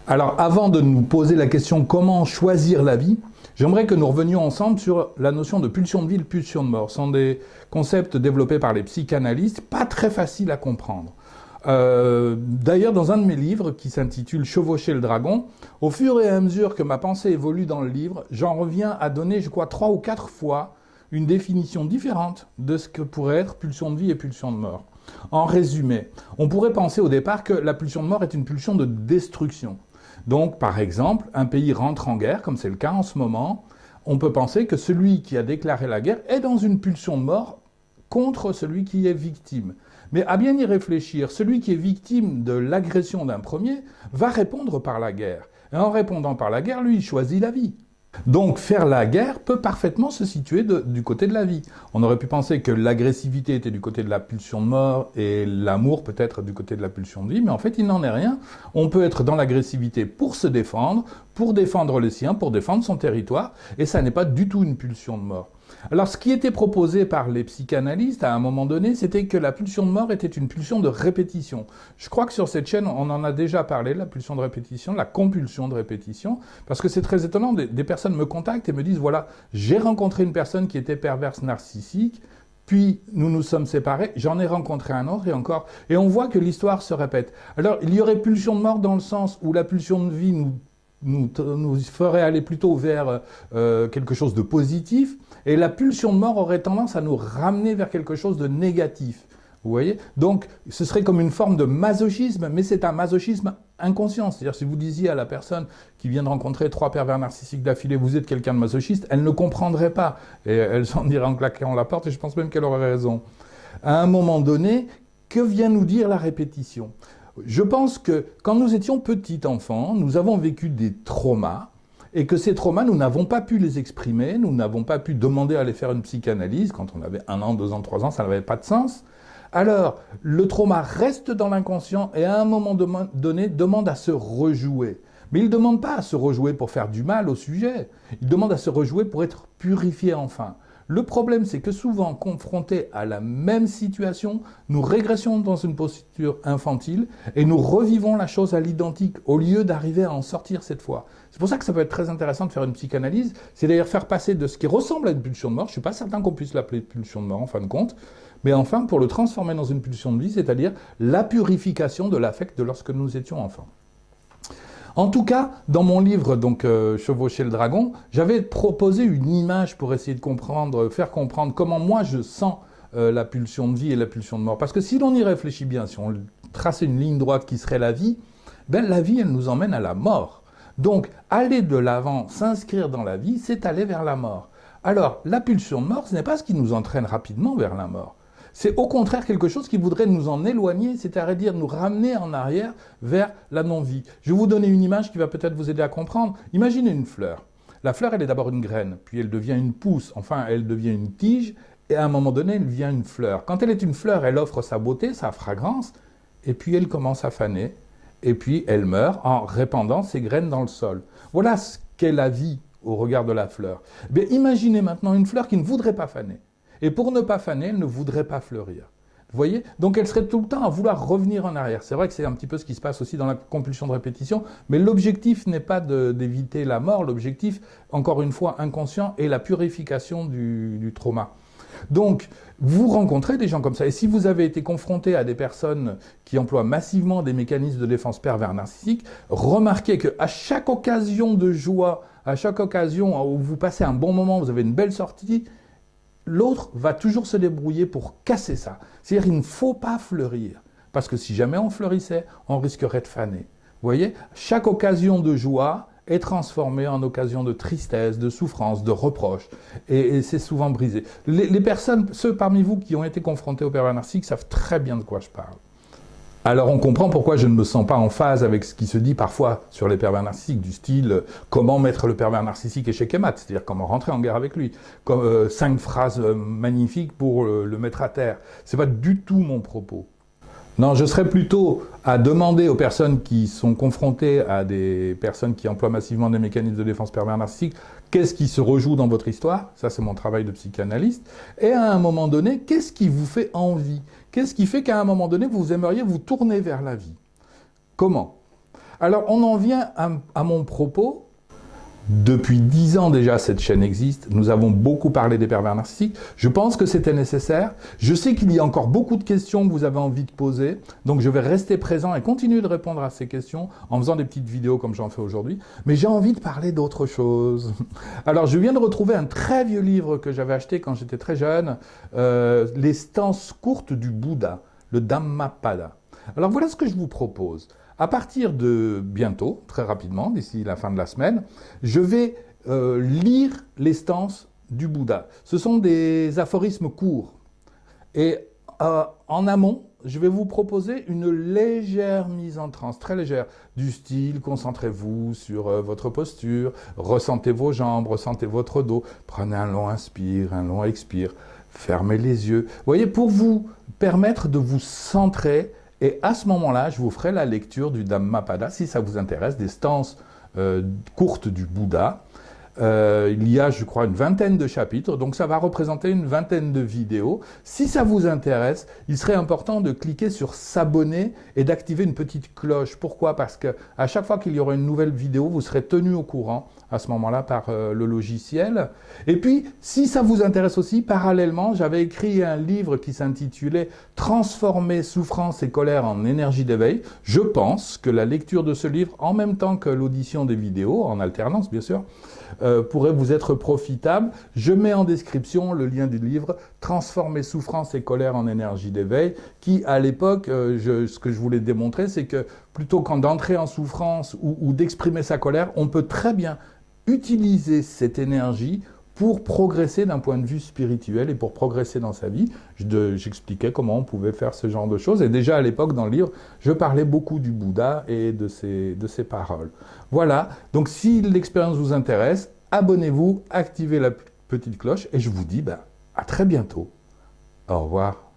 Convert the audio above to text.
Alors, avant de nous poser la question comment choisir la vie, j'aimerais que nous revenions ensemble sur la notion de pulsion de vie et de pulsion de mort. Ce sont des concepts développés par les psychanalystes, pas très faciles à comprendre. D'ailleurs, dans un de mes livres qui s'intitule Chevaucher le dragon, au fur et à mesure que ma pensée évolue dans le livre, j'en reviens à donner, je crois, 3 ou 4 fois une définition différente de ce que pourrait être pulsion de vie et pulsion de mort. En résumé, on pourrait penser au départ que la pulsion de mort est une pulsion de destruction. Donc, par exemple, un pays rentre en guerre, comme c'est le cas en ce moment, on peut penser que celui qui a déclaré la guerre est dans une pulsion de mort contre celui qui est victime. Mais à bien y réfléchir, celui qui est victime de l'agression d'un premier va répondre par la guerre. Et en répondant par la guerre, lui, il choisit la vie. Donc faire la guerre peut parfaitement se situer du côté de la vie. On aurait pu penser que l'agressivité était du côté de la pulsion de mort et l'amour peut-être du côté de la pulsion de vie, mais en fait il n'en est rien. On peut être dans l'agressivité pour se défendre, pour défendre les siens, pour défendre son territoire, et ça n'est pas du tout une pulsion de mort. Alors ce qui était proposé par les psychanalystes à un moment donné, c'était que la pulsion de mort était une pulsion de répétition. Je crois que sur cette chaîne, on en a déjà parlé, la pulsion de répétition, la compulsion de répétition, parce que c'est très étonnant, des personnes me contactent et me disent, voilà, j'ai rencontré une personne qui était perverse narcissique, puis nous nous sommes séparés, j'en ai rencontré un autre et encore, et on voit que l'histoire se répète. Alors il y aurait pulsion de mort dans le sens où la pulsion de vie nous ferait aller plutôt vers quelque chose de positif, et la pulsion de mort aurait tendance à nous ramener vers quelque chose de négatif. Vous voyez? Donc, ce serait comme une forme de masochisme, mais c'est un masochisme inconscient. C'est-à-dire, si vous disiez à la personne qui vient de rencontrer 3 pervers narcissiques d'affilée, vous êtes quelqu'un de masochiste, elle ne comprendrait pas. Et elle s'en dirait en claquant la porte, et je pense même qu'elle aurait raison. À un moment donné, que vient nous dire la répétition? Je pense que quand nous étions petits enfants, nous avons vécu des traumas, et que ces traumas, nous n'avons pas pu les exprimer, nous n'avons pas pu demander à aller faire une psychanalyse. Quand on avait 1 an, 2 ans, 3 ans, ça n'avait pas de sens. Alors, le trauma reste dans l'inconscient et à un moment donné demande à se rejouer. Mais il ne demande pas à se rejouer pour faire du mal au sujet, il demande à se rejouer pour être purifié enfin. Le problème, c'est que souvent, confrontés à la même situation, nous régressions dans une posture infantile et nous revivons la chose à l'identique au lieu d'arriver à en sortir cette fois. C'est pour ça que ça peut être très intéressant de faire une psychanalyse, c'est d'ailleurs faire passer de ce qui ressemble à une pulsion de mort, je ne suis pas certain qu'on puisse l'appeler pulsion de mort en fin de compte, mais enfin pour le transformer dans une pulsion de vie, c'est-à-dire la purification de l'affect de lorsque nous étions enfants. En tout cas, dans mon livre, donc Chevaucher le dragon, j'avais proposé une image pour essayer de comprendre, faire comprendre comment moi je sens la pulsion de vie et la pulsion de mort. Parce que si l'on y réfléchit bien, si on traçait une ligne droite qui serait la vie, ben la vie, elle nous emmène à la mort. Donc, aller de l'avant, s'inscrire dans la vie, c'est aller vers la mort. Alors, la pulsion de mort, ce n'est pas ce qui nous entraîne rapidement vers la mort. C'est au contraire quelque chose qui voudrait nous en éloigner, c'est-à-dire nous ramener en arrière vers la non-vie. Je vais vous donner une image qui va peut-être vous aider à comprendre. Imaginez une fleur. La fleur, elle est d'abord une graine, puis elle devient une pousse, enfin elle devient une tige, et à un moment donné, elle devient une fleur. Quand elle est une fleur, elle offre sa beauté, sa fragrance, et puis elle commence à faner, et puis elle meurt en répandant ses graines dans le sol. Voilà ce qu'est la vie au regard de la fleur. Mais imaginez maintenant une fleur qui ne voudrait pas faner. Et pour ne pas faner, elle ne voudrait pas fleurir. Vous voyez? Donc elle serait tout le temps à vouloir revenir en arrière. C'est vrai que c'est un petit peu ce qui se passe aussi dans la compulsion de répétition, mais l'objectif n'est pas d'éviter la mort, l'objectif, encore une fois, inconscient, est la purification du trauma. Donc, vous rencontrez des gens comme ça, et si vous avez été confronté à des personnes qui emploient massivement des mécanismes de défense pervers narcissiques, remarquez qu'à chaque occasion de joie, à chaque occasion où vous passez un bon moment, vous avez une belle sortie, l'autre va toujours se débrouiller pour casser ça. C'est-à-dire qu'il ne faut pas fleurir. Parce que si jamais on fleurissait, on risquerait de faner. Vous voyez? Chaque occasion de joie est transformée en occasion de tristesse, de souffrance, de reproche. Et c'est souvent brisé. Les personnes, ceux parmi vous qui ont été confrontés au pervers narcissique, savent très bien de quoi je parle. Alors on comprend pourquoi je ne me sens pas en phase avec ce qui se dit parfois sur les pervers narcissiques, du style « comment mettre le pervers narcissique échec et mat », c'est-à-dire comment rentrer en guerre avec lui, 5 phrases magnifiques pour le mettre à terre. Ce n'est pas du tout mon propos. Non, je serais plutôt à demander aux personnes qui sont confrontées à des personnes qui emploient massivement des mécanismes de défense pervers narcissiques, qu'est-ce qui se rejoue dans votre histoire? Ça, c'est mon travail de psychanalyste. Et à un moment donné, qu'est-ce qui vous fait envie? Qu'est-ce qui fait qu'à un moment donné, vous aimeriez vous tourner vers la vie? Comment? Alors, on en vient à mon propos. Depuis 10 ans déjà, cette chaîne existe. Nous avons beaucoup parlé des pervers narcissiques. Je pense que c'était nécessaire. Je sais qu'il y a encore beaucoup de questions que vous avez envie de poser. Donc, je vais rester présent et continuer de répondre à ces questions en faisant des petites vidéos comme j'en fais aujourd'hui. Mais j'ai envie de parler d'autre chose. Alors, je viens de retrouver un très vieux livre que j'avais acheté quand j'étais très jeune. Les stances courtes du Bouddha, le Dhammapada. Alors, voilà ce que je vous propose. À partir de bientôt, très rapidement, d'ici la fin de la semaine, je vais lire les stances du Bouddha. Ce sont des aphorismes courts. Et en amont, je vais vous proposer une légère mise en transe, très légère, du style, concentrez-vous sur votre posture, ressentez vos jambes, ressentez votre dos, prenez un long inspire, un long expire, fermez les yeux. Vous voyez, pour vous permettre de vous centrer. Et à ce moment-là, je vous ferai la lecture du Dhammapada, si ça vous intéresse, des stances courtes du Bouddha. Il y a, je crois, une vingtaine de chapitres, donc ça va représenter une vingtaine de vidéos. Si ça vous intéresse, il serait important de cliquer sur s'abonner et d'activer une petite cloche. Pourquoi? Parce que à chaque fois qu'il y aura une nouvelle vidéo, vous serez tenu au courant à ce moment-là par le logiciel. Et puis, si ça vous intéresse aussi, parallèlement, j'avais écrit un livre qui s'intitulait « Transformer souffrance et colère en énergie d'éveil ». Je pense que la lecture de ce livre, en même temps que l'audition des vidéos, en alternance bien sûr, pourrait vous être profitable. Je mets en description le lien du livre « Transformer souffrance et colère en énergie d'éveil » qui, à l'époque, ce que je voulais démontrer, c'est que plutôt qu'en d'entrer en souffrance ou d'exprimer sa colère, on peut très bien utiliser cette énergie pour progresser d'un point de vue spirituel et pour progresser dans sa vie. J'expliquais comment on pouvait faire ce genre de choses. Et déjà à l'époque, dans le livre, je parlais beaucoup du Bouddha et de ses paroles. Voilà, donc si l'expérience vous intéresse, abonnez-vous, activez la petite cloche et je vous dis à très bientôt. Au revoir.